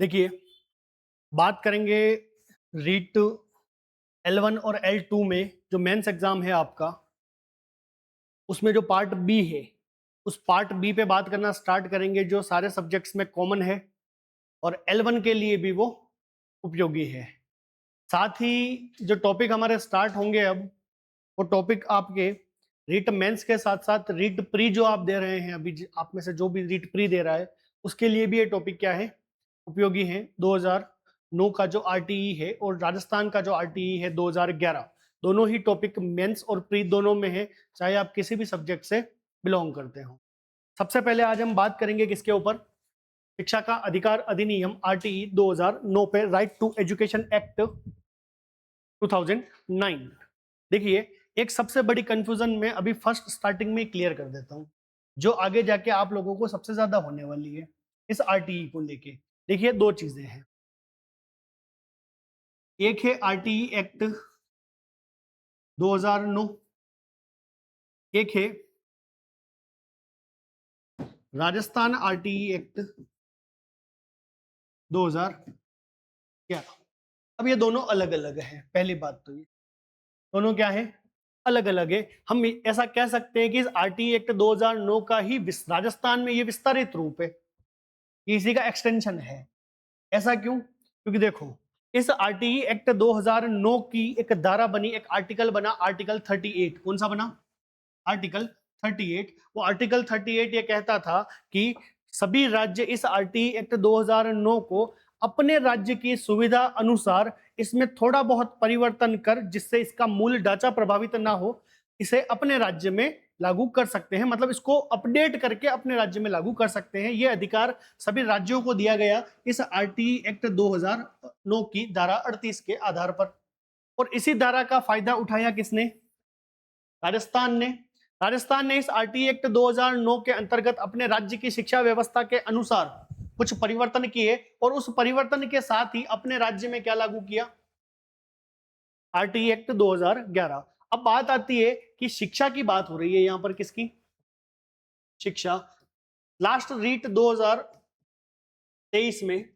देखिए, बात करेंगे रीट L1 और L2 में जो मेंस एग्जाम है आपका, उसमें जो पार्ट बी है, उस पार्ट बी पे बात करना स्टार्ट करेंगे जो सारे सब्जेक्ट्स में कॉमन है और L1 के लिए भी वो उपयोगी है। साथ ही जो टॉपिक हमारे स्टार्ट होंगे अब, वो टॉपिक आपके रीट मेंस के साथ साथ रीट प्री जो आप दे रहे हैं अभी, आप में से जो भी रीट प्री दे रहा है उसके लिए भी ये टॉपिक क्या है, उपयोगी है। 2009 का जो आरटीई है और राजस्थान का जो आरटीई है 2011, दोनों ही टॉपिक मेंस और प्री दोनों में है, चाहे आप किसी भी सब्जेक्ट से बिलोंग करते हो। सबसे पहले आज हम बात करेंगे किसके ऊपर, शिक्षा का अधिकार अधिनियम आरटीई 2009 पे, राइट टू एजुकेशन एक्ट 2009। देखिए, एक सबसे बड़ी कंफ्यूजन में अभी फर्स्ट स्टार्टिंग में क्लियर कर देता हूं, जो आगे जाके आप लोगों को सबसे ज्यादा होने वाली है इस आरटीई को लेके। देखिए, दो चीजें हैं, एक है आरटीई एक्ट 2009, एक है राजस्थान आरटीई एक्ट 2011। अब ये दोनों अलग अलग है, पहली बात तो ये दोनों क्या है, अलग अलग है। हम ऐसा कह सकते हैं कि इस आरटीई एक्ट 2009 का ही राजस्थान में ये विस्तारित रूप है, ये इसी का एक्सटेंशन है। ऐसा क्यों? क्योंकि देखो, इस आरटीई एक्ट 2009 की एक धारा बनी, एक आर्टिकल बना, आर्टिकल 38। कौन सा बना? आर्टिकल 38। वो आर्टिकल 38 ये कहता था कि सभी राज्य इस आरटीई एक्ट 2009 को अपने राज्य की सुविधा अनुसार इसमें थोड़ा बहुत परिवर्तन कर, जिससे इसका मूल ढांचा प्रभावित ना हो, इसे अपने राज्य में लागू कर सकते हैं। मतलब इसको अपडेट करके अपने राज्य में लागू कर सकते हैं। यह अधिकार सभी राज्यों को दिया गया इस आरटीई एक्ट 2009 की धारा 38 के आधार पर। और इसी धारा का फायदा उठाया किसने? राजस्थान ने। राजस्थान ने इस आरटीई एक्ट 2009 के अंतर्गत अपने राज्य की शिक्षा व्यवस्था के अनुसार कुछ परिवर्तन किए और उस परिवर्तन के साथ ही अपने राज्य में क्या लागू किया? RTE act 2011। अब बात आती है कि शिक्षा की बात हो रही है यहां पर, किसकी? शिक्षा। लास्ट रीट 2023 में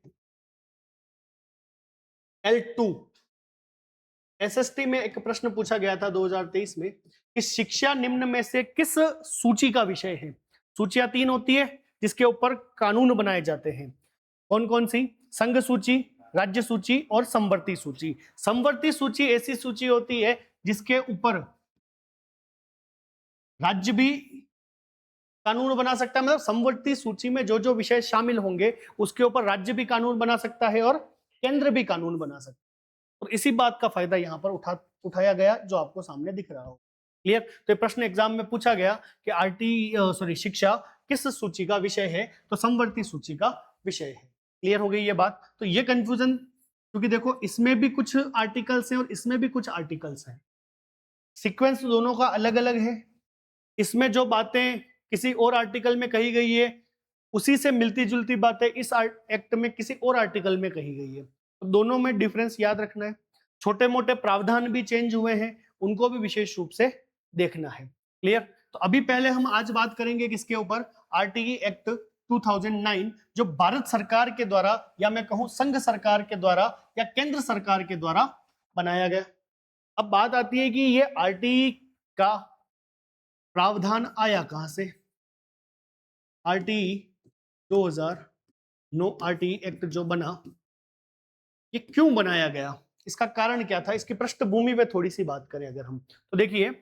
L2 एसएसटी में एक प्रश्न पूछा गया था 2023 में कि शिक्षा निम्न में से किस सूची का विषय है। सूचियां तीन होती है जिसके ऊपर कानून बनाए जाते हैं। कौन कौन सी? संघ सूची, राज्य सूची और समवर्ती सूची। समवर्ती सूची ऐसी सूची होती है जिसके ऊपर राज्य भी कानून बना सकता है। मतलब समवर्ती सूची में जो जो विषय शामिल होंगे उसके ऊपर राज्य भी कानून बना सकता है और केंद्र भी कानून बना सकता है। और इसी बात का फायदा यहां पर उठाया गया जो आपको सामने दिख रहा हो। क्लियर? तो ये प्रश्न एग्जाम में पूछा गया कि शिक्षा किस सूची का विषय है, तो समवर्ती सूची का विषय है। क्लियर हो गई ये बात? तो ये कंफ्यूजन, क्योंकि देखो इसमें भी कुछ आर्टिकल्स हैं और इसमें भी कुछ आर्टिकल्स हैं, सीक्वेंस दोनों का अलग अलग है। इसमें जो बातें किसी और आर्टिकल में कही गई है उसी से मिलती जुलती बातें इस एक्ट में किसी और आर्टिकल में कही गई है। तो दोनों में डिफरेंस याद रखना है। छोटे मोटे प्रावधान भी चेंज हुए हैं, उनको भी विशेष रूप से देखना है। क्लियर? तो अभी पहले हम आज बात करेंगे किसके ऊपर? आरटीई एक्ट 2009, जो भारत सरकार के द्वारा, या मैं कहूं संघ सरकार के द्वारा या केंद्र सरकार के द्वारा बनाया गया। अब बात आती है कि ये आरटीई का प्रावधान आया कहां से? आरटीई 2009 आरटीई एक्ट जो बना, ये क्यों बनाया गया, इसका कारण क्या था, इसकी पृष्ठभूमि पे थोड़ी सी बात करें अगर हम, तो देखिए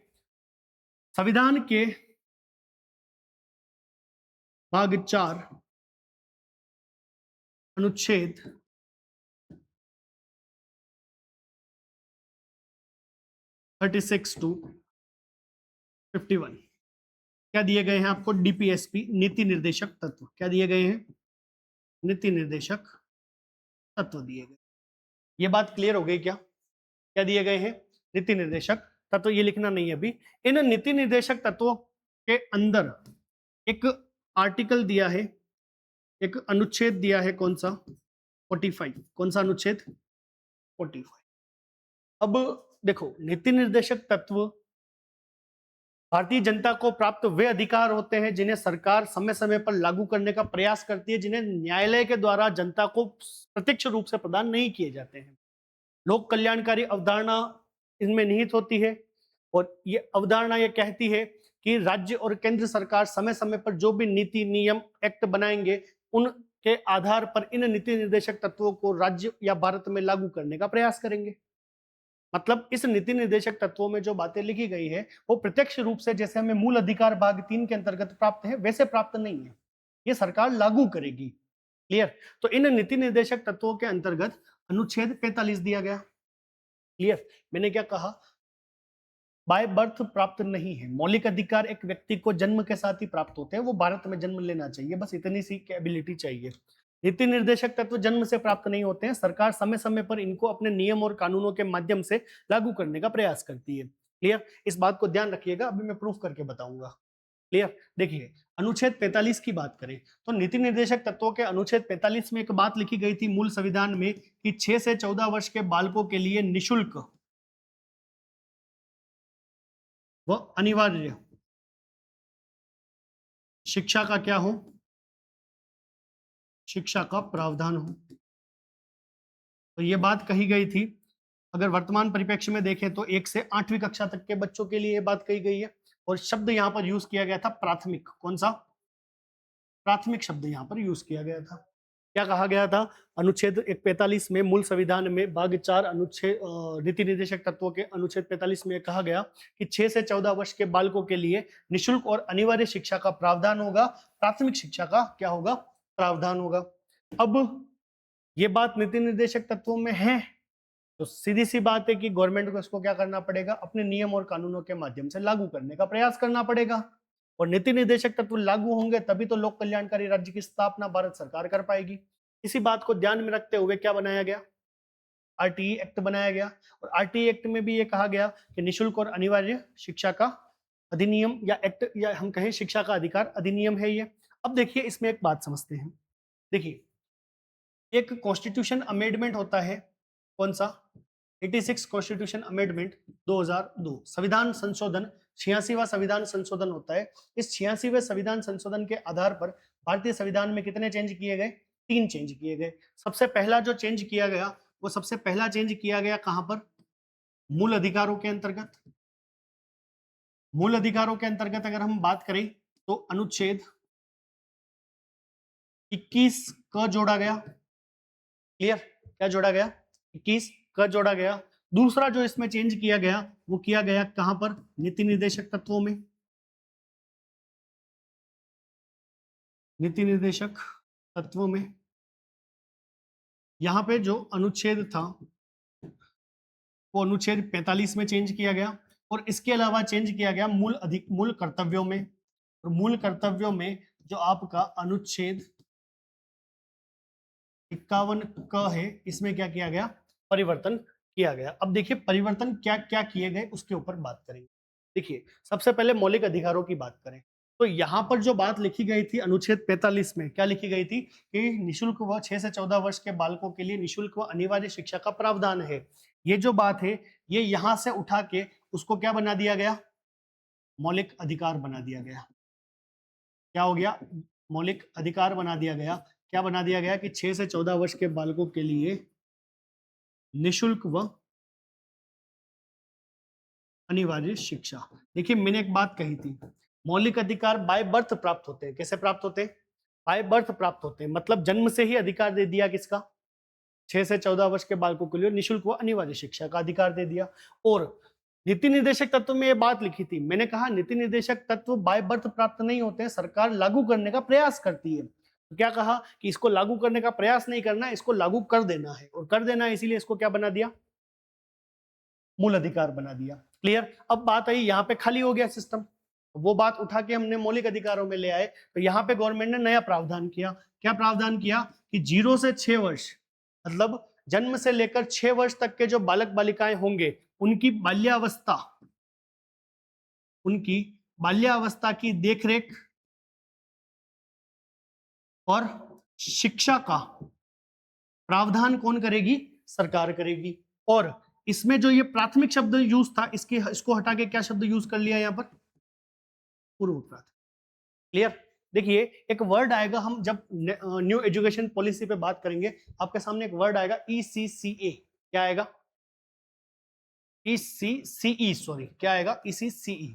संविधान के भाग 4 अनुच्छेद 36 टू 51 क्या दिए गए हैं आपको? डीपीएसपी, नीति निर्देशक तत्व। क्या दिए गए हैं? नीति निर्देशक तत्व दिए गए। ये बात क्लियर हो गई क्या? क्या दिए गए हैं? नीति निर्देशक तत्व। ये लिखना नहीं है अभी। इन नीति निर्देशक तत्वों के अंदर एक आर्टिकल दिया है, एक अनुच्छेद दिया है, कौन सा? 45। कौन सा अनुच्छेद? 45। अब देखो, नीति निर्देशक तत्व भारतीय जनता को प्राप्त वे अधिकार होते हैं जिन्हें सरकार समय समय पर लागू करने का प्रयास करती है, जिन्हें न्यायालय के द्वारा जनता को प्रत्यक्ष रूप से प्रदान नहीं किए जाते हैं। लोक कल्याणकारी अवधारणा इनमें निहित होती है और ये अवधारणा ये कहती है कि राज्य और केंद्र सरकार समय समय पर जो भी नीति, नियम, एक्ट बनाएंगे, उनके आधार पर इन नीति निर्देशक तत्वों को राज्य या भारत में लागू करने का प्रयास करेंगे। मतलब इस नीति निर्देशक तत्वों में जो बातें लिखी गई है वो प्रत्यक्ष रूप से जैसे हमें मूल अधिकार भाग 3 के अंतर्गत प्राप्त है वैसे प्राप्त नहीं है, ये सरकार लागू करेगी। क्लियर? तो इन नीति निर्देशक तत्वों के अंतर्गत अनुच्छेद 45 दिया गया। क्लियर? मैंने क्या कहा? बाय बर्थ प्राप्त नहीं है, मौलिक अधिकार एक व्यक्ति को जन्म के साथ ही प्राप्त होते हैं, वो भारत में जन्म लेना चाहिए, बस इतनी सी एबिलिटी चाहिए। नीति निर्देशक तत्व जन्म से प्राप्त नहीं होते हैं, सरकार समय समय पर इनको अपने नियम और कानूनों के माध्यम से लागू करने का प्रयास करती है। क्लियर? इस बात को ध्यान रखिएगा, अभी मैं प्रूफ करके बताऊंगा। क्लियर? देखिए, अनुच्छेद 45 की बात करें तो नीति निर्देशक तत्वों के अनुच्छेद 45 में एक बात लिखी गई थी मूल संविधान में कि 6 से 14 वर्ष के बालकों के लिए निशुल्क व अनिवार्य शिक्षा का क्या हो? शिक्षा का प्रावधान हो। तो ये बात कही गई थी। अगर वर्तमान परिप्रेक्ष्य में देखें तो 1 से 8वीं कक्षा तक के बच्चों के लिए ये बात कही गई है और शब्द यहां पर यूज किया गया था प्राथमिक। कौन सा? प्राथमिक शब्द यहां पर यूज किया गया था। क्या कहा गया था? अनुच्छेद 45 में मूल संविधान में भाग 4 अनुच्छेद नीति निर्देशक तत्वों के अनुच्छेद 45 में कहा गया कि 6 से 14 वर्ष के बालकों के लिए निशुल्क और अनिवार्य शिक्षा का प्रावधान होगा, प्राथमिक शिक्षा का क्या होगा? प्रावधान होगा। अब ये बात नीति निर्देशक तत्वों में है तो सीधी सी बात है कि गवर्नमेंट को इसको क्या करना पड़ेगा? अपने नियम और कानूनों के माध्यम से लागू करने का प्रयास करना पड़ेगा और नीति निर्देशक तत्व लागू होंगे तभी तो लोक कल्याणकारी राज्य की स्थापना भारत सरकार कर पाएगी। इसी बात को ध्यान में रखते हुए क्या बनाया गया? आरटीई एक्ट बनाया गया और आरटीई एक्ट में भी ये कहा गया कि निशुल्क और अनिवार्य शिक्षा का अधिनियम या एक्ट या हम कहें शिक्षा का अधिकार अधिनियम है ये। अब देखिए इसमें एक बात समझते हैं। देखिए, एक कॉन्स्टिट्यूशन अमेंडमेंट होता है, कौन सा? 86 कॉन्स्टिट्यूशन अमेंडमेंट 2002, संविधान संशोधन 86वां संविधान संशोधन होता है। इस 86वें संविधान संशोधन के आधार पर भारतीय संविधान में कितने चेंज किए गए? 3 चेंज किए गए। सबसे पहला जो चेंज किया गया वो सबसे पहला चेंज किया गया कहां पर? मूल अधिकारों के अंतर्गत। मूल अधिकारों के अंतर्गत अगर हम बात करें तो अनुच्छेद 21 क जोड़ा गया। क्लियर? क्या जोड़ा गया? 21 क जोड़ा गया। दूसरा जो इसमें चेंज किया गया वो किया गया कहां पर? नीति निर्देशक तत्वों में। नीति निर्देशक तत्वों में यहां पे जो अनुच्छेद था वो अनुच्छेद 45 में चेंज किया गया और इसके अलावा चेंज किया गया मूल कर्तव्यों में। और मूल कर्तव्यों में जो आपका अनुच्छेद 51 क है इसमें क्या किया गया? परिवर्तन किया गया। अब देखिए परिवर्तन क्या क्या किए गए उसके ऊपर बात करेंगे। देखिए, सबसे पहले मौलिक अधिकारों की बात करें तो यहां पर जो बात लिखी गई थी अनुच्छेद 45 में क्या लिखी गई थी कि निशुल्क व 6 से 14 वर्ष के बालकों के लिए निशुल्क व अनिवार्य शिक्षा का प्रावधान है। ये जो बात है ये यहां से उठा के उसको क्या बना दिया गया? मौलिक अधिकार बना दिया गया। क्या हो गया? मौलिक अधिकार बना दिया गया। क्या बना दिया गया कि 6 से 14 वर्ष के बालकों के लिए निशुल्क व अनिवार्य शिक्षा। देखिए मैंने एक बात कही थी, मौलिक अधिकार बाय बर्थ प्राप्त होते हैं। कैसे प्राप्त होते हैं? बाय बर्थ प्राप्त होते हैं, मतलब जन्म से ही अधिकार दे दिया किसका? 6 से 14 वर्ष के बालकों के लिए निशुल्क व अनिवार्य शिक्षा का अधिकार दे दिया। और नीति निर्देशक तत्व में ये बात लिखी थी, मैंने कहा नीति निर्देशक तत्व बाय बर्थ प्राप्त नहीं होते हैं, सरकार लागू करने का प्रयास करती है। तो क्या कहा कि इसको लागू करने का प्रयास नहीं करना है, इसको लागू कर देना है और कर देना है इसीलिए इसको क्या बना दिया? मूल अधिकार बना दिया। क्लियर? अब बात आई यहाँ पे खाली हो गया सिस्टम, वो बात उठा के हमने मौलिक अधिकारों में ले आए तो यहाँ पे गवर्नमेंट ने नया प्रावधान किया। क्या प्रावधान किया कि 0 से 6 वर्ष मतलब जन्म से लेकर 6 वर्ष तक के जो बालक बालिकाएं होंगे उनकी बाल्यावस्था की देखरेख और शिक्षा का प्रावधान कौन करेगी? सरकार करेगी। और इसमें जो ये प्राथमिक शब्द यूज था इसको हटा के क्या शब्द यूज कर लिया यहाँ पर? पूर्व प्राथमिक। क्लियर? देखिए एक वर्ड आएगा, हम जब न्यू एजुकेशन पॉलिसी पे बात करेंगे, आपके सामने एक वर्ड आएगा ECCA। क्या आएगा? ECCE, सॉरी, क्या आएगा? ECCE।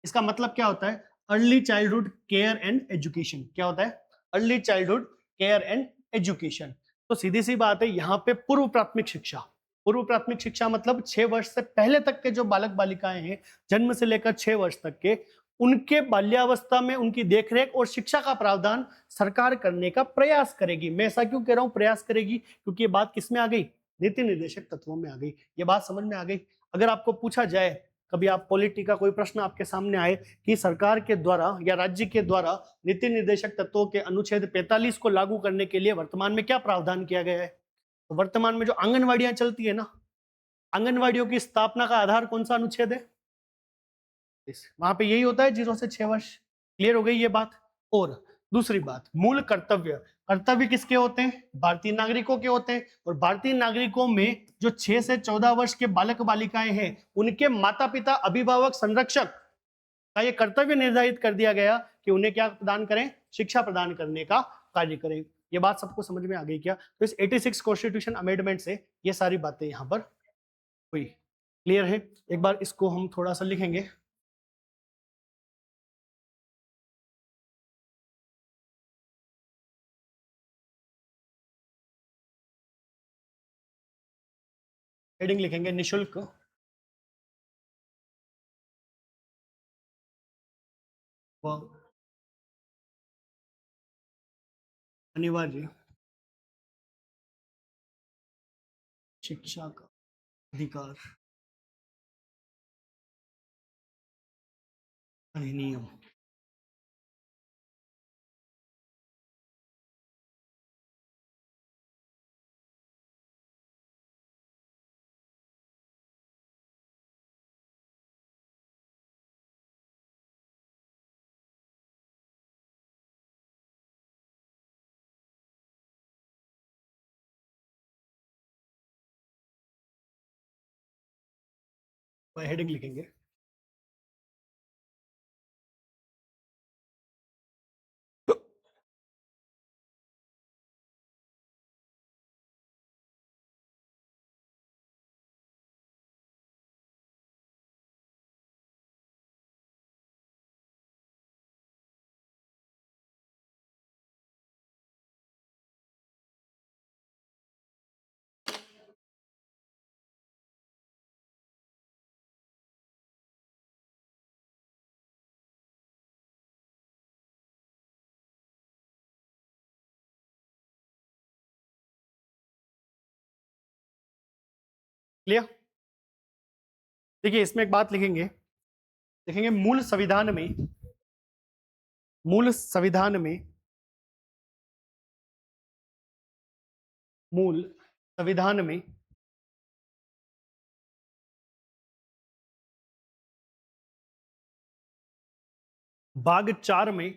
इसका मतलब क्या होता है? Early childhood care and education. क्या होता है? Early childhood care and education. तो सीधी सी बात है, यहाँ पे पूर्व प्राथमिक शिक्षा। पूर्व प्राथमिक शिक्षा मतलब 6 वर्ष से पहले तक के जो बालक बालिकाएं हैं, जन्म से लेकर 6 वर्ष तक के, उनके बाल्यावस्था में उनकी देखरेख और शिक्षा का प्रावधान सरकार करने का प्रयास करेगी। मैं ऐसा क्यों कह रहा हूं प्रयास करेगी? क्योंकि ये बात किसमें आ गई? नीति निर्देशक तत्वों में आ गई। ये बात समझ में आ गई? अगर आपको पूछा जाए, कभी आप पॉलिटी का कोई प्रश्न आपके सामने आए कि सरकार के द्वारा या राज्य के द्वारा नीति निर्देशक तत्वों के अनुच्छेद 45 को लागू करने के लिए वर्तमान में क्या प्रावधान किया गया है, तो वर्तमान में जो आंगनवाड़ियां चलती है ना, आंगनवाड़ियों की स्थापना का आधार कौन सा अनुच्छेद है? वहां पे यही होता है 0 से 6 वर्ष। क्लियर हो गई ये बात? और दूसरी बात, मूल कर्तव्य। कर्तव्य किसके होते हैं? भारतीय नागरिकों के होते हैं। और भारतीय नागरिकों में जो 6 से 14 वर्ष के बालक बालिकाएं हैं, उनके माता पिता, अभिभावक, संरक्षक का ये कर्तव्य निर्धारित कर दिया गया कि उन्हें क्या प्रदान करें? शिक्षा प्रदान करने का कार्य करें। ये बात सबको समझ में आ गई क्या? तो इस 86 कॉन्स्टिट्यूशन अमेंडमेंट से ये सारी बातें यहां पर हुई। क्लियर है? एक बार इसको हम थोड़ा सा लिखेंगे। हेडिंग लिखेंगे निशुल्क व अनिवार्य शिक्षा का अधिकार अधिनियम। हेडिंग लिखेंगे क्लियर? देखिए इसमें एक बात लिखेंगे, लिखेंगे मूल संविधान में, मूल संविधान में, मूल संविधान में भाग 4 में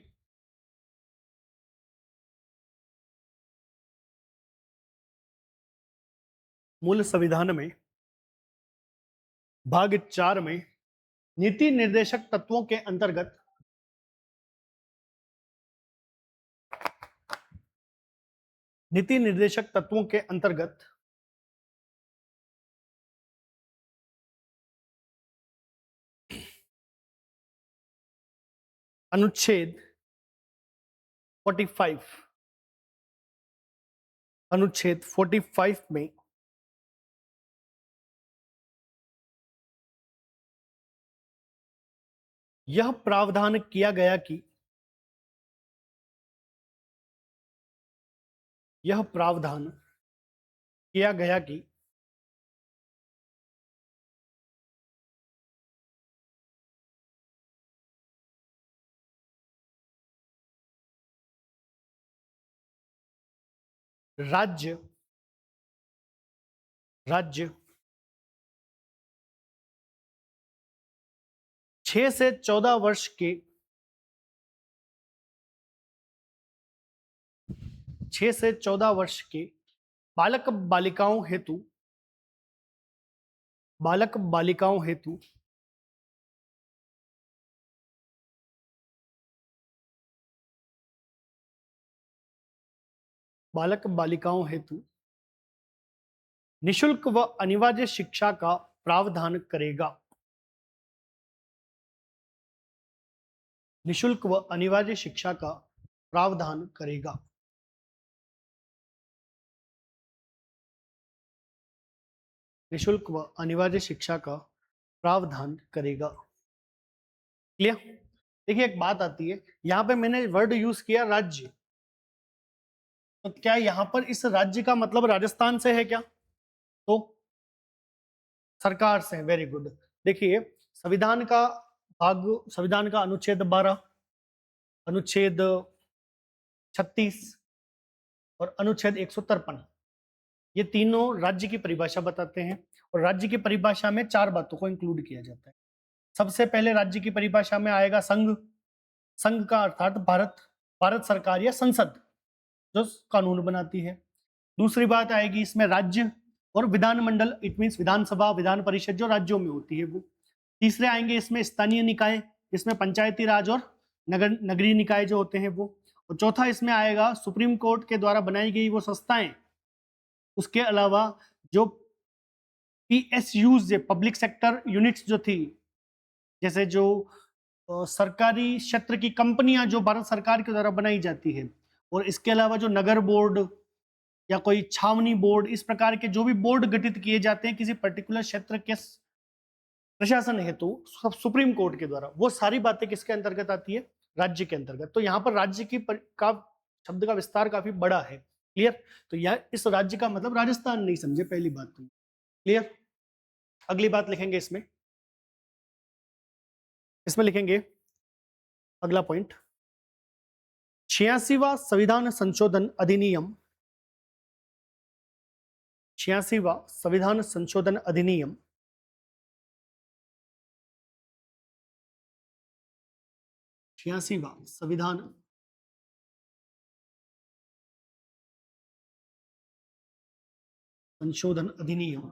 मूल संविधान में भाग 4 में नीति निर्देशक तत्वों के अंतर्गत नीति निर्देशक तत्वों के अंतर्गत अनुच्छेद 45, अनुच्छेद 45 में यह प्रावधान किया गया कि यह प्रावधान किया गया कि राज्य राज्य 6 से 14 वर्ष के 6 से 14 वर्ष के बालक बालिकाओं हेतु बालक बालिकाओं हेतु बालक बालिकाओं हेतु निशुल्क व अनिवार्य शिक्षा का प्रावधान करेगा। निशुल्क व अनिवार्य शिक्षा का प्रावधान करेगा। निशुल्क व अनिवार्य शिक्षा का प्रावधान करेगा। क्लियर? देखिए एक बात आती है, यहां पे मैंने वर्ड यूज किया राज्य, तो क्या यहां पर इस राज्य का मतलब राजस्थान से है क्या? तो सरकार से। Very good. देखिए संविधान का अनुच्छेद 12, अनुच्छेद 36 और अनुच्छेद 153, ये तीनों राज्य की परिभाषा बताते हैं, और राज्य की परिभाषा में 4 बातों को इंक्लूड किया जाता है। सबसे पहले राज्य की परिभाषा में आएगा संघ। संघ का अर्थात भारत, भारत सरकार या संसद जो कानून बनाती है। दूसरी बात आएगी इसमें राज्य और विधानमंडल, इट मीन्स विधानसभा, विधान परिषद जो राज्यों में होती है वो। तीसरे आएंगे इसमें स्थानीय निकाय, इसमें पंचायती राज और नगरीय निकाय जो होते हैं वो। और चौथा इसमें आएगा सुप्रीम कोर्ट के द्वारा बनाई गई वो संस्थाएं। उसके अलावा जो पीएसयूज, पब्लिक सेक्टर यूनिट्स जो थी, जैसे जो सरकारी क्षेत्र की कंपनियां जो भारत सरकार के द्वारा बनाई जाती है, और इसके अलावा जो नगर बोर्ड या कोई छावनी बोर्ड, इस प्रकार के जो भी बोर्ड गठित किए जाते हैं किसी पर्टिकुलर क्षेत्र के प्रशासन हेतु सुप्रीम कोर्ट के द्वारा, वो सारी बातें किसके अंतर्गत आती है? राज्य के अंतर्गत। तो यहाँ पर राज्य का शब्द का विस्तार काफी बड़ा है। क्लियर? तो यह इस राज्य का मतलब राजस्थान नहीं समझे, पहली बात तो। क्लियर? अगली बात लिखेंगे इसमें, लिखेंगे अगला पॉइंट, 86वां संविधान संशोधन अधिनियम, 86वां संविधान संशोधन अधिनियम 86वां संविधान संशोधन अधिनियम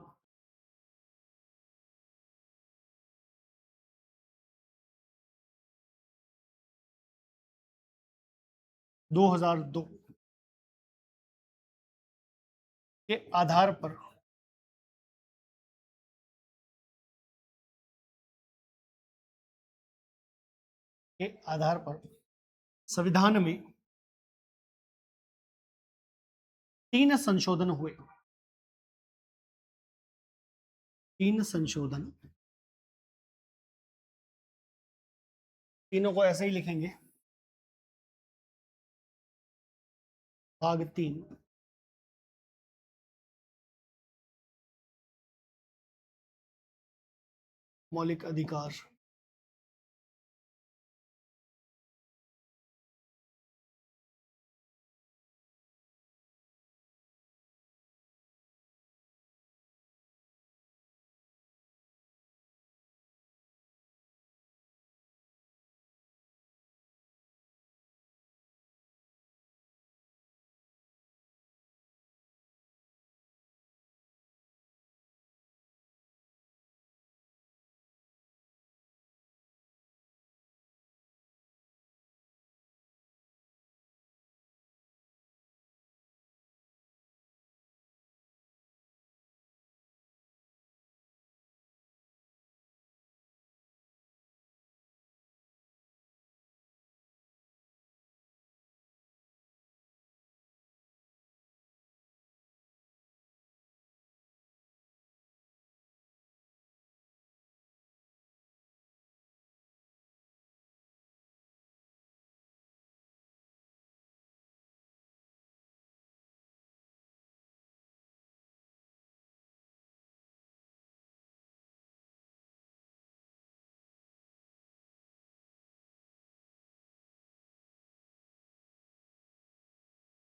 2002 के आधार पर संविधान में 3 संशोधन हुए। 3 संशोधन, तीनों को ऐसे ही लिखेंगे। भाग 3, मौलिक अधिकार।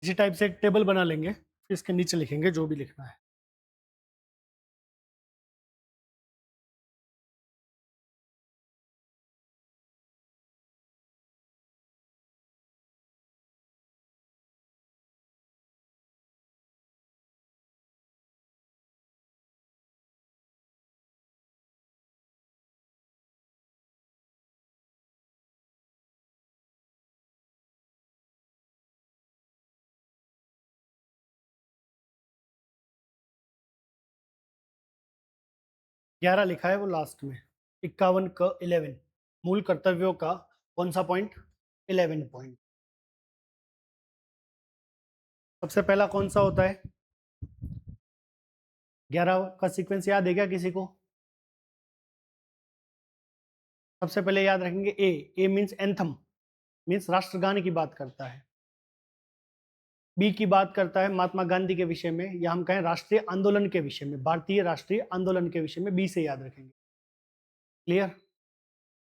इसी टाइप से एक टेबल बना लेंगे, फिर इसके नीचे लिखेंगे जो भी लिखना है। 11 लिखा है वो लास्ट में, 51 का 11, मूल कर्तव्यों का कौन सा पॉइंट? 11 पॉइंट। सबसे पहला कौन सा होता है? 11 का सीक्वेंस याद है क्या किसी को? सबसे पहले याद रखेंगे ए मीन्स एंथम, मीन्स राष्ट्रगान की बात करता है। बी की बात करता है महात्मा गांधी के विषय में, या हम कहें राष्ट्रीय आंदोलन के विषय में, भारतीय राष्ट्रीय आंदोलन के विषय में, बी से याद रखेंगे। क्लियर?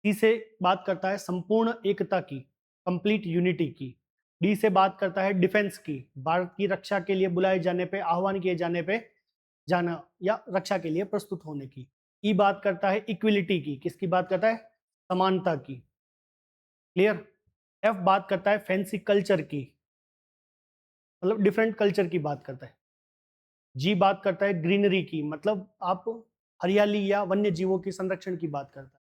सी से बात करता है संपूर्ण एकता की, कंप्लीट यूनिटी की। डी से बात करता है डिफेंस की, भारत की रक्षा के लिए बुलाए जाने पे, आह्वान किए जाने पे जाना या रक्षा के लिए प्रस्तुत होने की। ई बात करता है इक्विलिटी की, किसकी बात करता है? समानता की। क्लियर? एफ बात करता है फैंसी कल्चर की, मतलब डिफरेंट कल्चर की बात करता है। जी बात करता है ग्रीनरी की, मतलब आप हरियाली या वन्य जीवों की संरक्षण की बात करता है।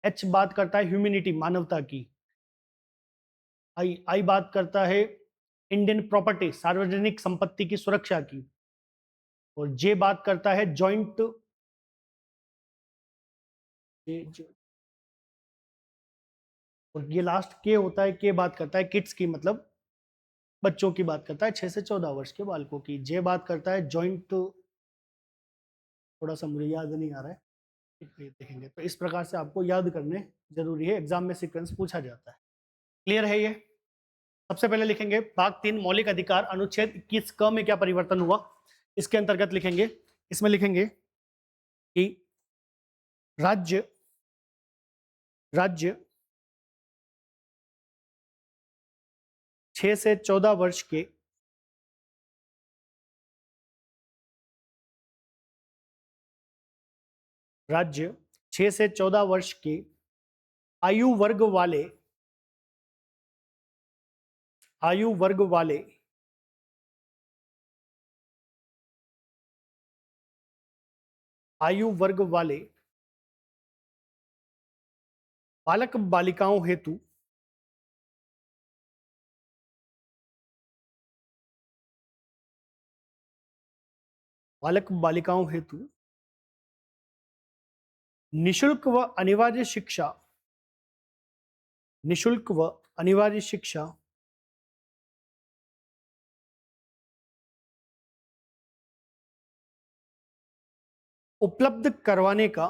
एच बात करता है ह्यूमैनिटी, मानवता की। आई बात करता है इंडियन प्रॉपर्टी, सार्वजनिक संपत्ति की सुरक्षा की। और जे बात करता है जॉइंट, और ये लास्ट के होता है, के बात करता है किड्स की, मतलब बच्चों की बात करता है, 6 से 14 वर्ष के बालकों की। जे बात करता है जॉइंट, थोड़ा सा मुझे याद नहीं आ रहा है, देखेंगे। तो इस प्रकार से आपको याद करने जरूरी है, एग्जाम में सीक्वेंस पूछा जाता है। क्लियर है ये? सबसे पहले लिखेंगे भाग 3 मौलिक अधिकार, अनुच्छेद 21 क में क्या परिवर्तन हुआ, इसके अंतर्गत लिखेंगे। इसमें लिखेंगे कि राज्य राज्य 6 से 14 वर्ष के राज्य 6 से 14 वर्ष के आयु वर्ग वाले आयु वर्ग वाले आयु वर्ग वाले बालक बालिकाओं हेतु बालक बालिकाओं हेतु निशुल्क व अनिवार्य शिक्षा निशुल्क व अनिवार्य शिक्षा उपलब्ध करवाने का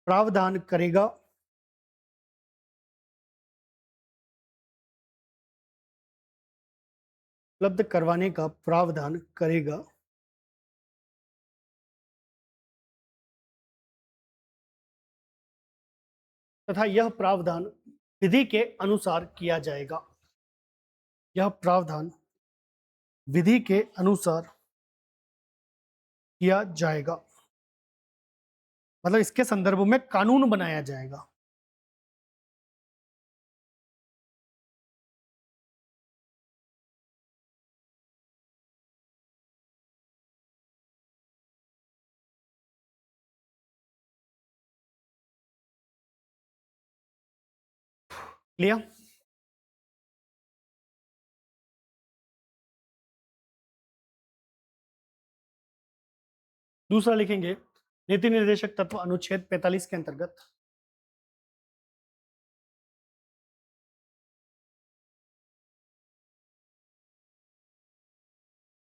प्रावधान करेगा उपलब्ध करवाने का प्रावधान करेगा तथा यह प्रावधान विधि के अनुसार किया जाएगा। यह प्रावधान विधि के अनुसार किया जाएगा, मतलब इसके संदर्भ में कानून बनाया जाएगा। क्लियर? दूसरा लिखेंगे नीति निर्देशक तत्व अनुच्छेद 45 के अंतर्गत।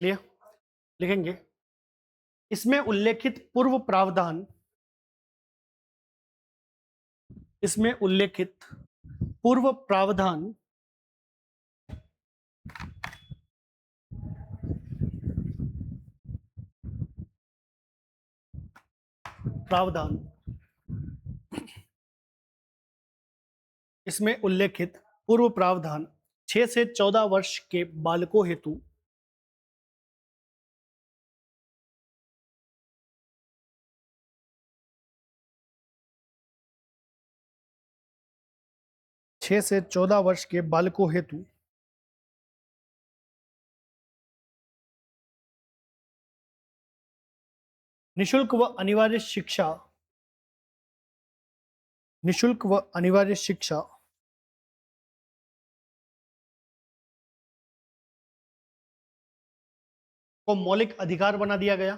क्लियर? लिखेंगे इसमें उल्लेखित पूर्व प्रावधान इसमें उल्लेखित पूर्व प्रावधान प्रावधान इसमें उल्लेखित पूर्व प्रावधान 6 से 14 वर्ष के बालकों हेतु 6 से 14 वर्ष के बालकों हेतु निशुल्क व अनिवार्य शिक्षा निशुल्क व अनिवार्य शिक्षा को मौलिक अधिकार बना दिया गया,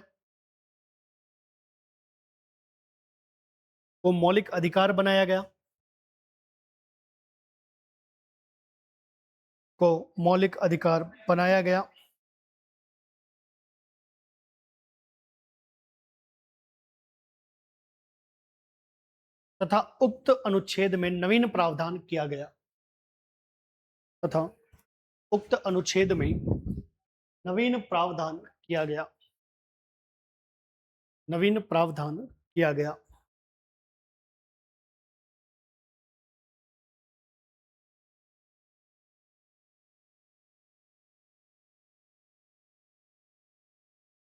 को मौलिक अधिकार बनाया गया, को मौलिक अधिकार बनाया गया। तथा उक्त अनुच्छेद में नवीन प्रावधान किया गया, तथा उक्त अनुच्छेद में नवीन प्रावधान किया गया, नवीन प्रावधान किया गया।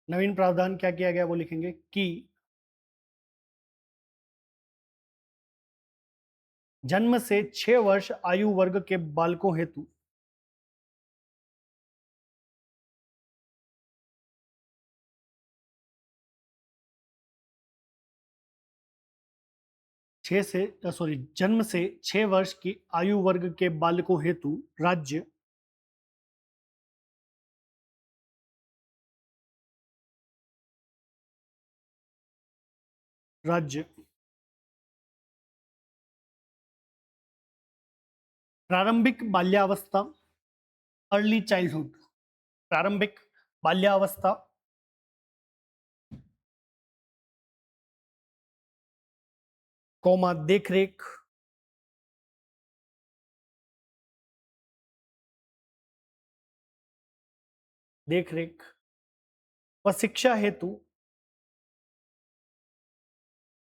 नवीन प्रावधान क्या किया गया वो लिखेंगे कि जन्म से 6 वर्ष आयु वर्ग के बालकों हेतु 6 से सॉरी जन्म से 6 वर्ष की आयु वर्ग के बालकों हेतु राज्य राज्य प्रारंभिक बाल्यावस्था अर्ली चाइल्डहुड, प्रारंभिक बाल्यावस्था कौमा देखरेख देखरेख व शिक्षा हेतु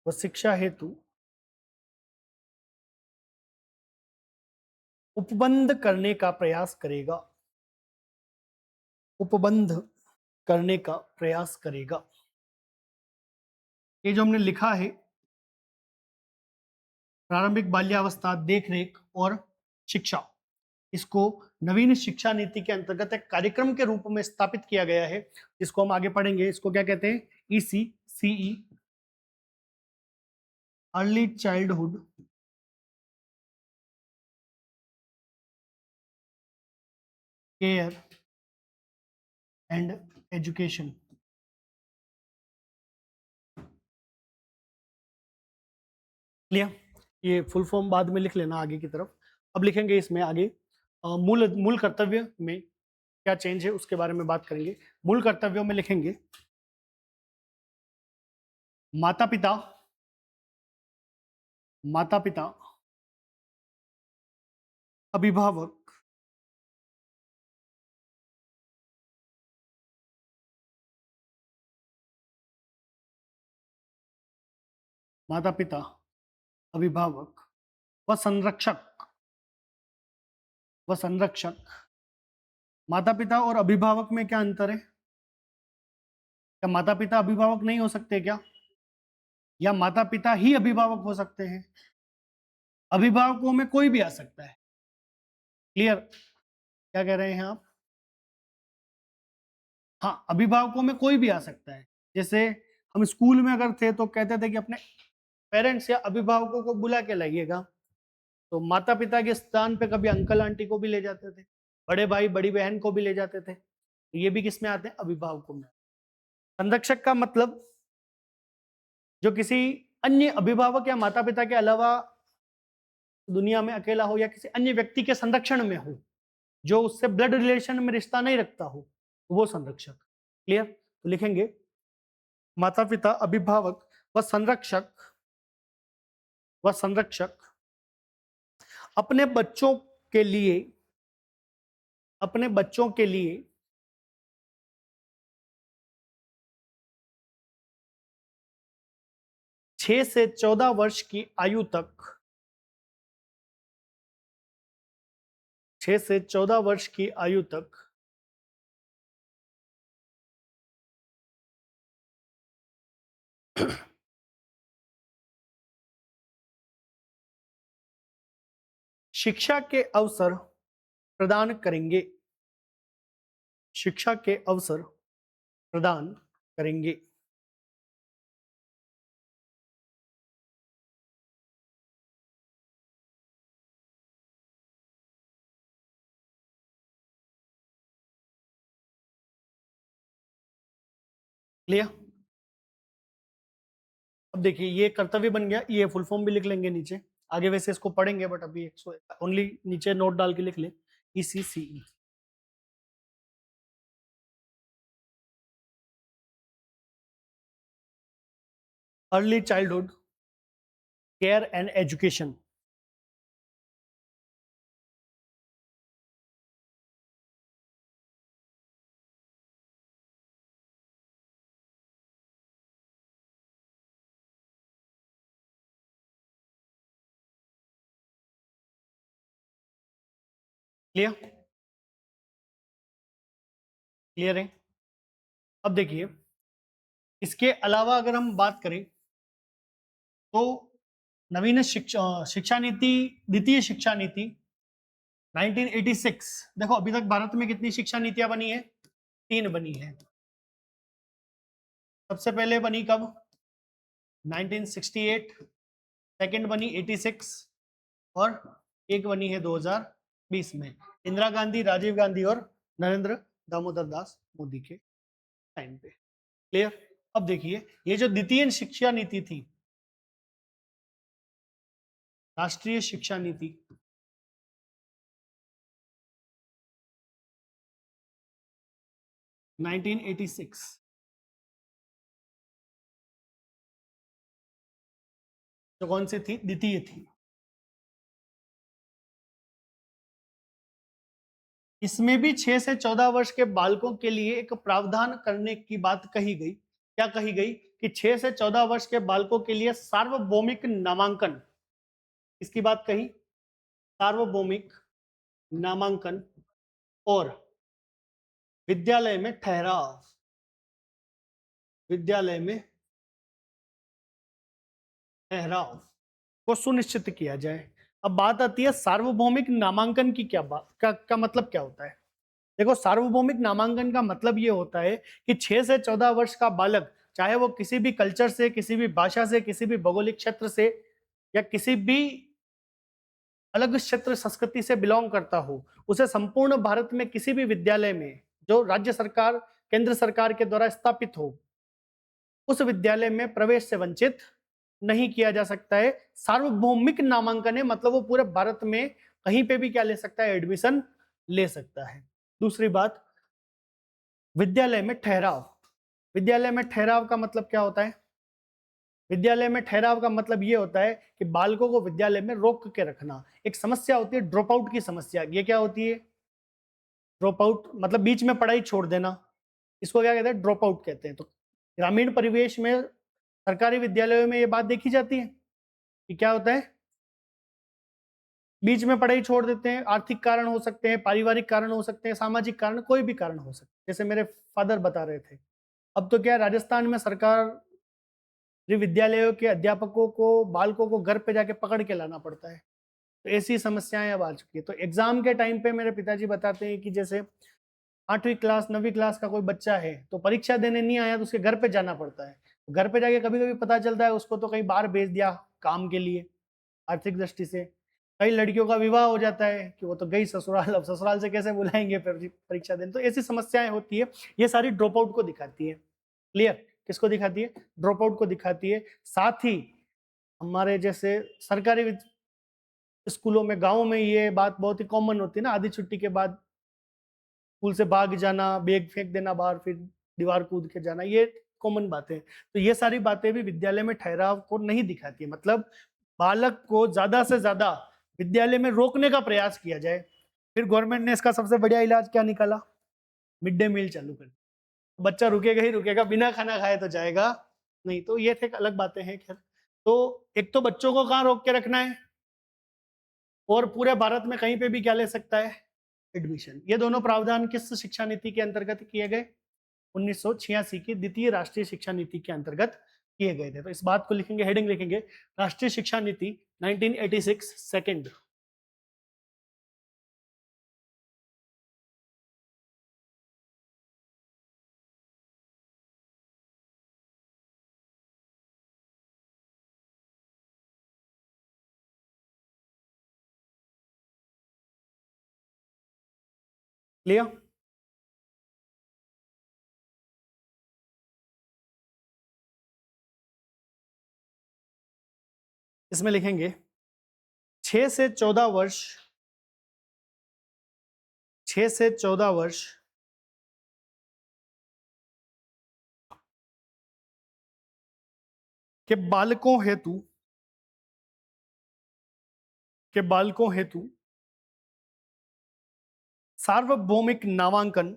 व शिक्षा हेतु उपबंध करने का प्रयास करेगा, उपबंध करने का प्रयास करेगा। ये जो हमने लिखा है प्रारंभिक बाल्यावस्था देखरेख और शिक्षा, इसको नवीन शिक्षा नीति के अंतर्गत एक कार्यक्रम के रूप में स्थापित किया गया है, जिसको हम आगे पढ़ेंगे। इसको क्या कहते हैं? ECCE, early childhood care and education. Clear? ये फुल फॉर्म बाद में लिख लेना आगे की तरफ। अब लिखेंगे इसमें आगे मूल मूल कर्तव्य में क्या चेंज है उसके बारे में बात करेंगे। मूल कर्तव्यों में लिखेंगे माता पिता, माता पिता, अभिभावक, माता पिता, अभिभावक व संरक्षक, व संरक्षक। माता पिता और अभिभावक में क्या अंतर है? क्या माता पिता अभिभावक नहीं हो सकते क्या? या माता पिता ही अभिभावक हो सकते हैं? अभिभावकों में कोई भी आ सकता है। क्लियर? क्या कह रहे हैं आप? हाँ, अभिभावकों में कोई भी आ सकता है। जैसे हम स्कूल में अगर थे तो कहते थे कि अपने पेरेंट्स या अभिभावकों को बुला के लाइएगा, तो माता पिता के स्थान पे कभी अंकल आंटी को भी ले जाते थे, बड़े भाई बड़ी बहन को भी ले जाते थे। ये भी किस में आते हैं? अभिभावकों में। संरक्षक का मतलब जो किसी अन्य अभिभावक या माता पिता के अलावा दुनिया में अकेला हो या किसी अन्य व्यक्ति के संरक्षण में हो, जो उससे ब्लड रिलेशन में रिश्ता नहीं रखता हो, वो संरक्षक। क्लियर? तो लिखेंगे माता पिता, अभिभावक व संरक्षक, व संरक्षक अपने बच्चों के लिए, अपने बच्चों के लिए 6 से 14 वर्ष की आयु तक, 6 से 14 वर्ष की आयु तक शिक्षा के अवसर प्रदान करेंगे, शिक्षा के अवसर प्रदान करेंगे। क्लियर? अब देखिए ये कर्तव्य बन गया, ये फुल फॉर्म भी लिख लेंगे नीचे, आगे वैसे इसको पढ़ेंगे बट अभी ओनली नीचे नोट डाल के लिख ले, ECCE। Early childhood care and education. Clear? Clear है? अब देखिए इसके अलावा अगर हम बात करें तो नवीन शिक्षा नीति, द्वितीय शिक्षा नीति 1986। देखो अभी तक भारत में कितनी शिक्षा नीतियां बनी है? 3 बनी है। सबसे पहले बनी कब? 1968, सेकंड बनी 86 और एक बनी है 2020 में, इंदिरा गांधी, राजीव गांधी और नरेंद्र दामोदर दास मोदी के टाइम पे। क्लियर? अब देखिए ये जो द्वितीय शिक्षा नीति थी, राष्ट्रीय शिक्षा नीति, नाइनटीन 86, जो कौन सी थी? द्वितीय थी। इसमें भी 6 से 14 वर्ष के बालकों के लिए एक प्रावधान करने की बात कही गई। क्या कही गई? कि 6 से 14 वर्ष के बालकों के लिए सार्वभौमिक नामांकन, इसकी बात कही, सार्वभौमिक नामांकन और विद्यालय में ठहराव, विद्यालय में ठहराव को सुनिश्चित किया जाए। अब बात आती है सार्वभौमिक नामांकन की, क्या बात का मतलब क्या होता है? देखो सार्वभौमिक नामांकन का मतलब ये होता है कि 6 से 14 वर्ष का बालक, चाहे वो किसी भी कल्चर से, किसी भी भाषा से, किसी भी भौगोलिक क्षेत्र से या किसी भी अलग क्षेत्र संस्कृति से बिलोंग करता हो, उसे संपूर्ण भारत में किसी भी विद्यालय में जो राज्य सरकार, केंद्र सरकार के द्वारा स्थापित हो, उस विद्यालय में प्रवेश से वंचित नहीं किया जा सकता है। सार्वभौमिक नामांकन है मतलब वो पूरे भारत में कहीं पे भी क्या ले सकता है? एडमिशन ले सकता है। दूसरी बात, विद्यालय में ठहराव। विद्यालय में ठहराव का मतलब क्या होता है? विद्यालय में ठहराव का मतलब ये होता है कि बालकों को विद्यालय में रोक के रखना। एक समस्या होती है ड्रॉप आउट की समस्या, ये क्या होती है? ड्रॉप आउट मतलब बीच में पढ़ाई छोड़ देना, इसको क्या कहते हैं? ड्रॉप आउट कहते हैं। तो ग्रामीण परिवेश में सरकारी विद्यालयों में ये बात देखी जाती है कि क्या होता है? बीच में पढ़ाई छोड़ देते हैं, आर्थिक कारण हो सकते हैं, पारिवारिक कारण हो सकते हैं, सामाजिक कारण, कोई भी कारण हो सकते हैं, जैसे मेरे फादर बता रहे थे। अब तो क्या राजस्थान में सरकार विद्यालयों के अध्यापकों को, बालकों को घर पे जाके पकड़ के लाना पड़ता है। तो ऐसी समस्याएं अब आ चुकी है। तो एग्जाम के टाइम पे मेरे पिताजी बताते हैं कि जैसे 8वीं क्लास 9वीं क्लास का कोई बच्चा है तो परीक्षा देने नहीं आया तो उसके घर पे जाना पड़ता है। घर पे जाके कभी कभी पता चलता है उसको तो कहीं बाहर भेज दिया काम के लिए, आर्थिक दृष्टि से। कई लड़कियों का विवाह हो जाता है कि वो तो गई ससुराल, अब ससुराल से कैसे बुलाएंगे परीक्षा देने। तो ऐसी समस्याएं होती है, ये सारी ड्रॉप आउट को दिखाती है। क्लियर? किसको दिखाती है? ड्रॉप आउट को दिखाती है। साथ ही हमारे जैसे सरकारी स्कूलों में, गाँव में ये बात बहुत ही कॉमन होती है ना, आधी छुट्टी के बाद स्कूल से भाग जाना, बैग फेंक देना बाहर, फिर दीवार कूद के जाना, ये कॉमन बातें। तो ये सारी बातें भी विद्यालय में ठहराव को नहीं दिखाती है। मतलब बालक को ज्यादा से ज्यादा विद्यालय में रोकने का प्रयास किया जाए। फिर गवर्नमेंट ने इसका सबसे बढ़िया इलाज क्या निकाला? मिड डे मील चालू कर। बच्चा रुकेगा ही रुकेगा, बिना खाना खाए तो जाएगा नहीं। तो ये थे अलग बातें हैं। खैर, तो एक तो बच्चों को कहाँ रोक के रखना है, और पूरे भारत में कहीं पे भी क्या ले सकता है? एडमिशन। ये दोनों प्रावधान किस शिक्षा नीति के अंतर्गत किए गए? 1986 की द्वितीय राष्ट्रीय शिक्षा नीति के अंतर्गत किए गए थे। तो इस बात को लिखेंगे, हेडिंग लिखेंगे, राष्ट्रीय शिक्षा नीति 1986 सेकंड। क्लियर? इसमें लिखेंगे 6 से 14 वर्ष, 6 से 14 वर्ष के बालकों हेतु, के बालकों हेतु सार्वभौमिक नामांकन,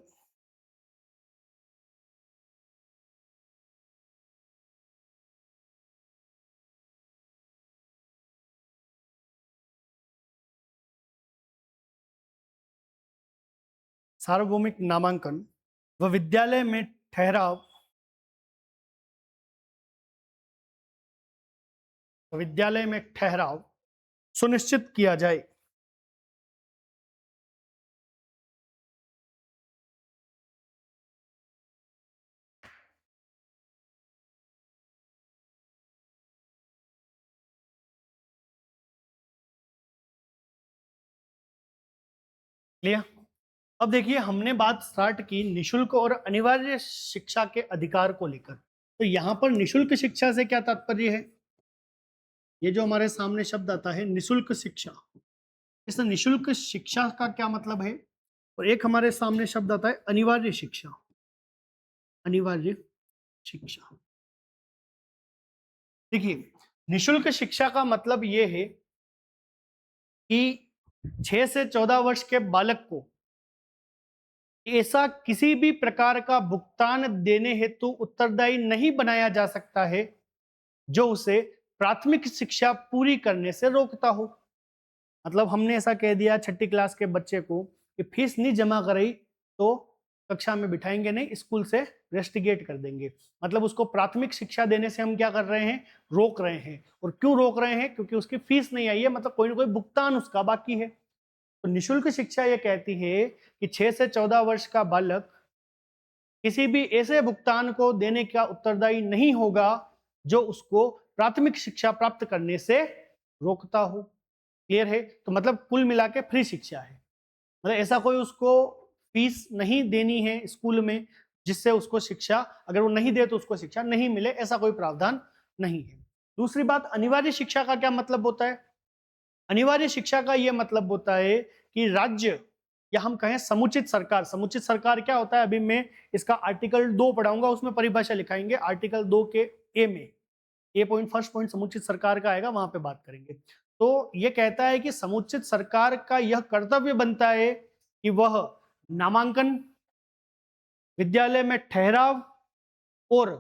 सार्वभौमिक नामांकन व विद्यालय में ठहराव, विद्यालय में ठहराव सुनिश्चित किया जाए। क्लियर? अब देखिए हमने बात स्टार्ट की निशुल्क और अनिवार्य शिक्षा के अधिकार को लेकर। तो यहां पर निशुल्क शिक्षा से क्या तात्पर्य है? ये जो हमारे सामने शब्द आता है निशुल्क शिक्षा, इस निशुल्क शिक्षा का क्या मतलब है? और एक हमारे सामने शब्द आता है अनिवार्य शिक्षा, अनिवार्य शिक्षा। देखिए निशुल्क शिक्षा का मतलब ये है कि 6 से 14 वर्ष के बालक को ऐसा किसी भी प्रकार का भुगतान देने हेतु उत्तरदायी नहीं बनाया जा सकता है जो उसे प्राथमिक शिक्षा पूरी करने से रोकता हो। मतलब हमने ऐसा कह दिया 6ठी क्लास के बच्चे को कि फीस नहीं जमा कराई तो कक्षा में बिठाएंगे नहीं, स्कूल से रेस्टिगेट कर देंगे। मतलब उसको प्राथमिक शिक्षा देने से हम क्या कर रहे हैं? रोक रहे हैं। और क्यों रोक रहे हैं? क्योंकि उसकी फीस नहीं आई है, मतलब कोई ना कोई भुगतान उसका बाकी है। तो निशुल्क शिक्षा ये कहती है कि 6 से 14 वर्ष का बालक किसी भी ऐसे भुगतान को देने का उत्तरदायी नहीं होगा जो उसको प्राथमिक शिक्षा प्राप्त करने से रोकता हो। क्लियर है? तो मतलब कुल मिला के फ्री शिक्षा है। मतलब ऐसा कोई उसको फीस नहीं देनी है स्कूल में जिससे उसको शिक्षा, अगर वो नहीं दे तो उसको शिक्षा नहीं मिले, ऐसा कोई प्रावधान नहीं है। दूसरी बात, अनिवार्य शिक्षा का क्या मतलब होता है? अनिवार्य शिक्षा का यह मतलब होता है कि राज्य या हम कहें समुचित सरकार, समुचित सरकार क्या होता है? अभी मैं इसका आर्टिकल 2 पढ़ाऊंगा, उसमें परिभाषा लिखाएंगे। आर्टिकल 2 के ए में ए पॉइंट, फर्स्ट पॉइंट समुचित सरकार का आएगा, वहां पे बात करेंगे। तो यह कहता है कि समुचित सरकार का यह कर्तव्य बनता है कि वह नामांकन, विद्यालय में ठहराव और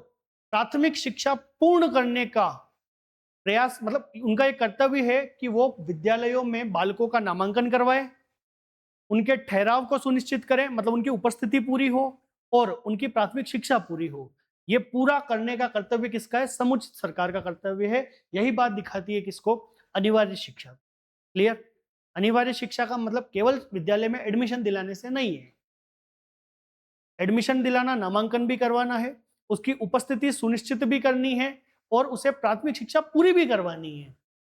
प्राथमिक शिक्षा पूर्ण करने का प्रयास, मतलब उनका एक कर्तव्य है कि वो विद्यालयों में बालकों का नामांकन करवाए, उनके ठहराव को सुनिश्चित करें, मतलब उनकी उपस्थिति पूरी हो और उनकी प्राथमिक शिक्षा पूरी हो। ये पूरा करने का कर्तव्य किसका है? समुचित सरकार का कर्तव्य है। यही बात दिखाती है किसको? अनिवार्य शिक्षा। क्लियर? अनिवार्य शिक्षा का मतलब केवल विद्यालय में एडमिशन दिलाने से नहीं है। एडमिशन दिलाना, नामांकन भी करवाना है, उसकी उपस्थिति सुनिश्चित भी करनी है और उसे प्राथमिक शिक्षा पूरी भी करवानी है।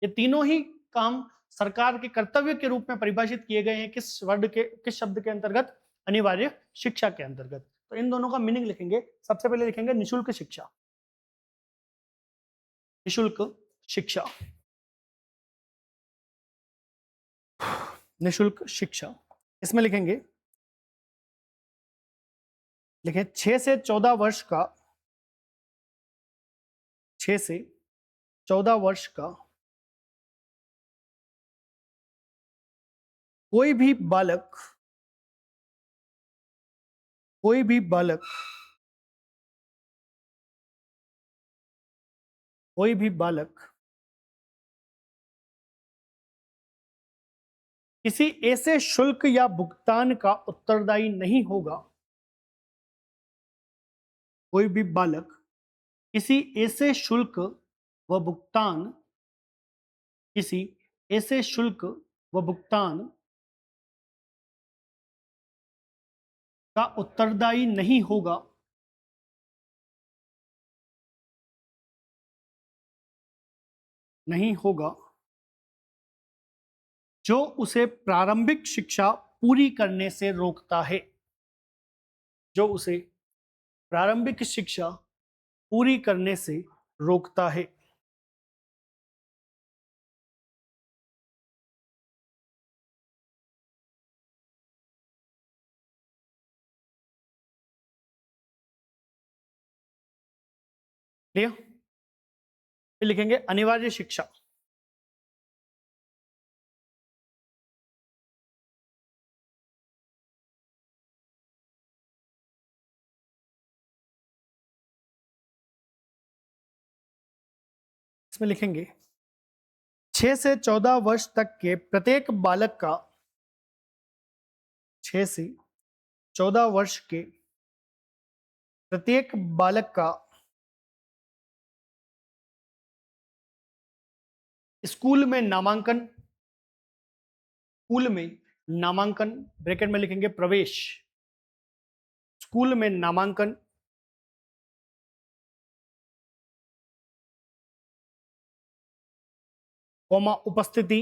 ये तीनों ही काम सरकार के कर्तव्य के रूप में परिभाषित किए गए हैं किस वर्ड के, किस शब्द के अंतर्गत? अनिवार्य शिक्षा के अंतर्गत। तो इन दोनों का मीनिंग लिखेंगे। सबसे पहले लिखेंगे निशुल्क शिक्षा, निशुल्क शिक्षा, निशुल्क शिक्षा। इसमें लिखेंगे, लिखें 6 से 14 वर्ष का, 6 से 14 वर्ष का कोई भी बालक, कोई भी बालक, कोई भी बालक किसी ऐसे शुल्क या भुगतान का उत्तरदायी नहीं होगा, कोई भी बालक किसी ऐसे शुल्क व भुगतान, किसी ऐसे शुल्क व भुगतान का उत्तरदायी नहीं होगा, नहीं होगा जो उसे प्रारंभिक शिक्षा पूरी करने से रोकता है, जो उसे प्रारंभिक शिक्षा पूरी करने से रोकता है। क्लियर? फिर लिखेंगे अनिवार्य शिक्षा। इसमें लिखेंगे 6 से 14 वर्ष तक के प्रत्येक बालक का 6 से 14 वर्ष के प्रत्येक बालक का स्कूल में नामांकन, स्कूल में नामांकन ब्रैकेट में लिखेंगे प्रवेश, स्कूल में नामांकन कॉमा उपस्थिति,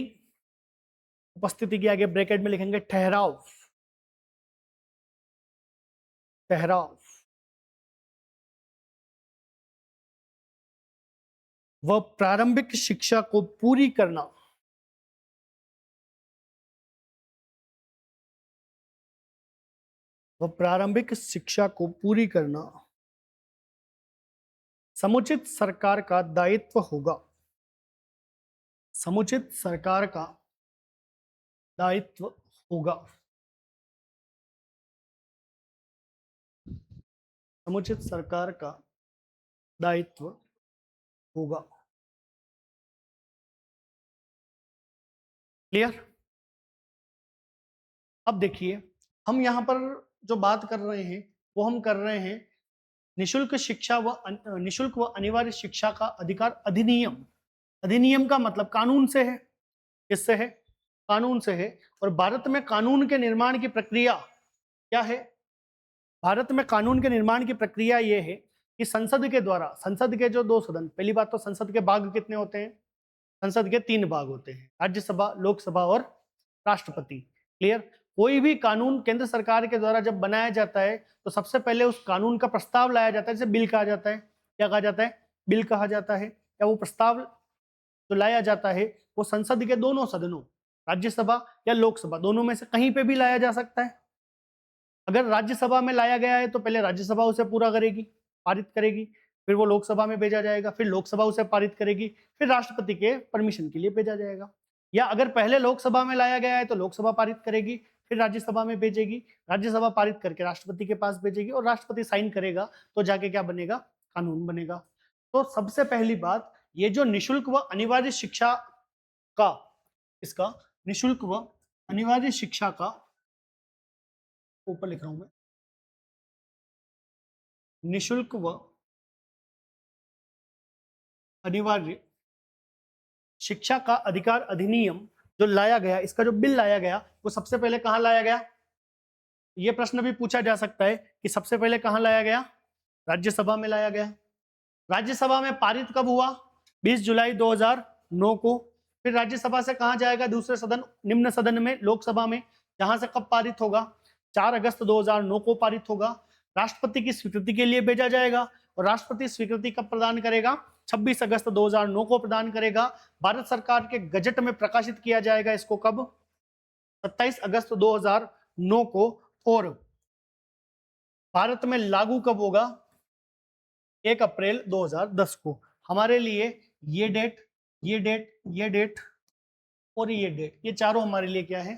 उपस्थिति के आगे ब्रैकेट में लिखेंगे ठहराव, ठहराव व प्रारंभिक शिक्षा को पूरी करना, व प्रारंभिक शिक्षा को पूरी करना समुचित सरकार का दायित्व होगा, समुचित सरकार का दायित्व होगा, समुचित सरकार का दायित्व होगा। क्लियर? अब देखिए हम यहां पर जो बात कर रहे हैं वो हम कर रहे हैं निशुल्क शिक्षा व निशुल्क व अनिवार्य शिक्षा का अधिकार अधिनियम। अधिनियम का मतलब कानून से है, किससे है? कानून से है। और भारत में कानून के निर्माण की प्रक्रिया क्या है? भारत में कानून के निर्माण की प्रक्रिया यह है कि संसद के द्वारा, संसद के जो 2 सदन, पहली बात तो संसद के भाग कितने होते हैं? संसद के 3 भाग होते हैं, राज्यसभा, लोकसभा और राष्ट्रपति। क्लियर? कोई भी कानून केंद्र सरकार के द्वारा जब बनाया जाता है तो सबसे पहले उस कानून का प्रस्ताव लाया जाता है, जिसे बिल कहा जाता है। क्या कहा जाता है? बिल कहा जाता है। या वो प्रस्ताव जो लाया जाता है वो संसद के दोनों सदनों, राज्यसभा या लोकसभा, दोनों में से कहीं पे भी लाया जा सकता है। अगर राज्यसभा में लाया गया है तो पहले राज्यसभा उसे पूरा करेगी, पारित करेगी, फिर वो लोकसभा में भेजा जाएगा, फिर लोकसभा उसे पारित करेगी, फिर राष्ट्रपति के परमिशन के लिए भेजा जाएगा। या अगर पहले लोकसभा में लाया गया है तो लोकसभा पारित करेगी, फिर राज्यसभा में भेजेगी, राज्यसभा पारित करके राष्ट्रपति के पास भेजेगी और राष्ट्रपति साइन करेगा तो जाके क्या बनेगा? कानून बनेगा। तो सबसे पहली बात, ये जो निशुल्क व अनिवार्य शिक्षा का, इसका निशुल्क व अनिवार्य शिक्षा का, ऊपर लिख रहा हूं मैं, निशुल्क व अनिवार्य शिक्षा का अधिकार अधिनियम जो लाया गया, इसका जो बिल लाया गया वो सबसे पहले कहां लाया गया? ये प्रश्न भी पूछा जा सकता है कि सबसे पहले कहां लाया गया? राज्यसभा में लाया गया। राज्यसभा में पारित कब हुआ? 20 जुलाई 2009 को। फिर राज्यसभा से कहां जाएगा? दूसरे सदन, निम्न सदन में, लोकसभा में, जहां से कब पारित होगा? 4 अगस्त 2009 को पारित होगा। राष्ट्रपति की स्वीकृति के लिए भेजा जाएगा और राष्ट्रपति स्वीकृति कब प्रदान करेगा? 26 अगस्त 2009 को प्रदान करेगा। भारत सरकार के गजट में प्रकाशित किया जाएगा इसको कब? 27 अगस्त 2009 को। और भारत में लागू कब होगा? 1 अप्रैल 2010 को। हमारे लिए ये डेट, ये डेट, ये डेट और ये डेट, ये चारों हमारे लिए क्या है?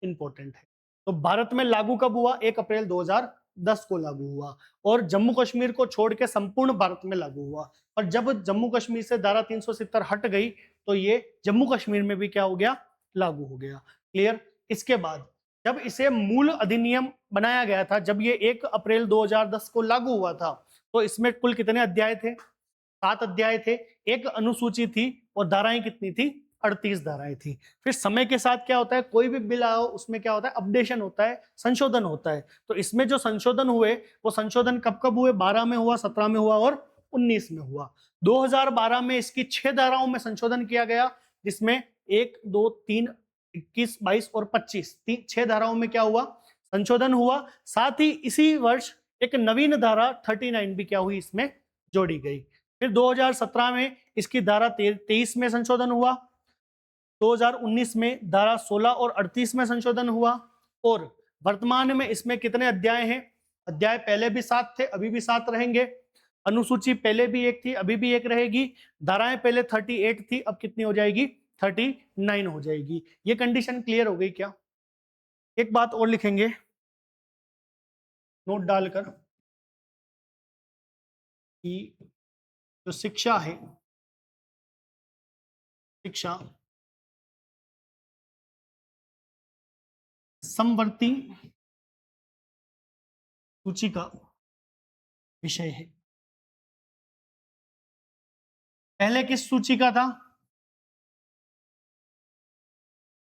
इंपॉर्टेंट है। तो भारत में लागू कब हुआ? 1 अप्रैल 2010 को लागू हुआ और जम्मू कश्मीर को छोड़ के संपूर्ण भारत में लागू हुआ। और जब जम्मू कश्मीर से धारा 370 हट गई तो ये जम्मू कश्मीर में भी क्या हो गया? लागू हो गया। क्लियर? इसके बाद जब इसे मूल अधिनियम बनाया गया था, जब ये 1 अप्रैल 2010 को लागू हुआ था, तो इसमें कुल कितने अध्याय थे? 7 अध्याय थे, एक अनुसूची थी और धाराएं कितनी थी? 38 धाराएं थी। फिर समय के साथ क्या होता है? कोई भी बिल आओ उसमें क्या होता है? अपडेशन होता है, संशोधन होता है। तो इसमें जो संशोधन हुए वो संशोधन कब कब हुए? 12 में हुआ, 17 में हुआ और 19 में हुआ। 2012 में इसकी 6 धाराओं में संशोधन किया गया, जिसमें 1, 2, 3, 21, 22 और 25, 6 धाराओं में क्या हुआ? संशोधन हुआ। साथ ही इसी वर्ष एक नवीन धारा 39 भी क्या हुई? इसमें जोड़ी गई। फिर 2017 में इसकी धारा 23 में संशोधन हुआ। 2019 में धारा 16 और 38 में संशोधन हुआ। और वर्तमान में इसमें कितने अध्याय हैं? अध्याय पहले भी 7 थे, अभी भी 7 रहेंगे। अनुसूची पहले भी एक थी, अभी भी एक रहेगी। धाराएं पहले 38 थी, अब कितनी हो जाएगी? 39 हो जाएगी। ये कंडीशन क्लियर हो गई क्या? एक बात और लिखेंगे नोट डालकर कि जो शिक्षा है, शिक्षा समवर्ती सूची का विषय है। पहले किस सूची का था?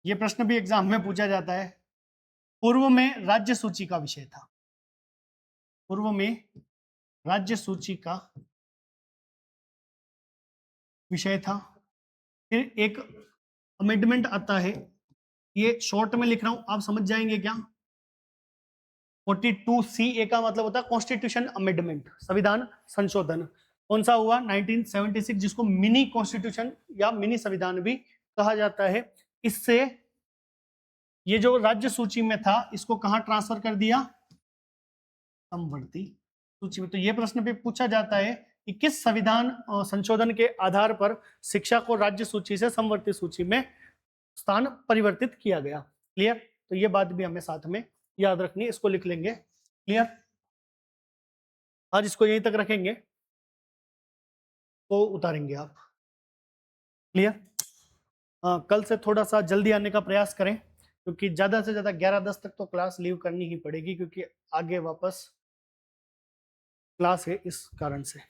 यह प्रश्न भी एग्जाम में पूछा जाता है। पूर्व में राज्य सूची का विषय था, पूर्व में राज्य सूची का विषय था। फिर एक अमेंडमेंट आता है, ये शॉर्ट में लिख रहा हूं, आप समझ जाएंगे क्या? 42CA का मतलब होता है कॉन्स्टिट्यूशन अमेंडमेंट, संविधान संशोधन। कौन सा हुआ? 1976, जिसको मिनी कॉन्स्टिट्यूशन या मिनी संविधान भी कहा जाता है। इससे ये जो राज्य सूची में था, इसको कहां ट्रांसफर कर दिया? समवर्ती सूची में। तो ये प्रश्न भी पूछा जाता है कि किस संविधान संशोधन के आधार पर शिक्षा को राज्य सूची से समवर्ती सूची में स्थान परिवर्तित किया गया। क्लियर? तो ये बात भी हमें साथ में याद रखनी है, इसको लिख लेंगे। क्लियर? आज इसको यहीं तक रखेंगे, तो उतारेंगे आप। क्लियर? कल से थोड़ा सा जल्दी आने का प्रयास करें, क्योंकि ज़्यादा से ज़्यादा 11-10 तक तो क्लास लीव करनी ही पड़ेगी, क्योंकि आगे वापस क्लास है, इस कारण से।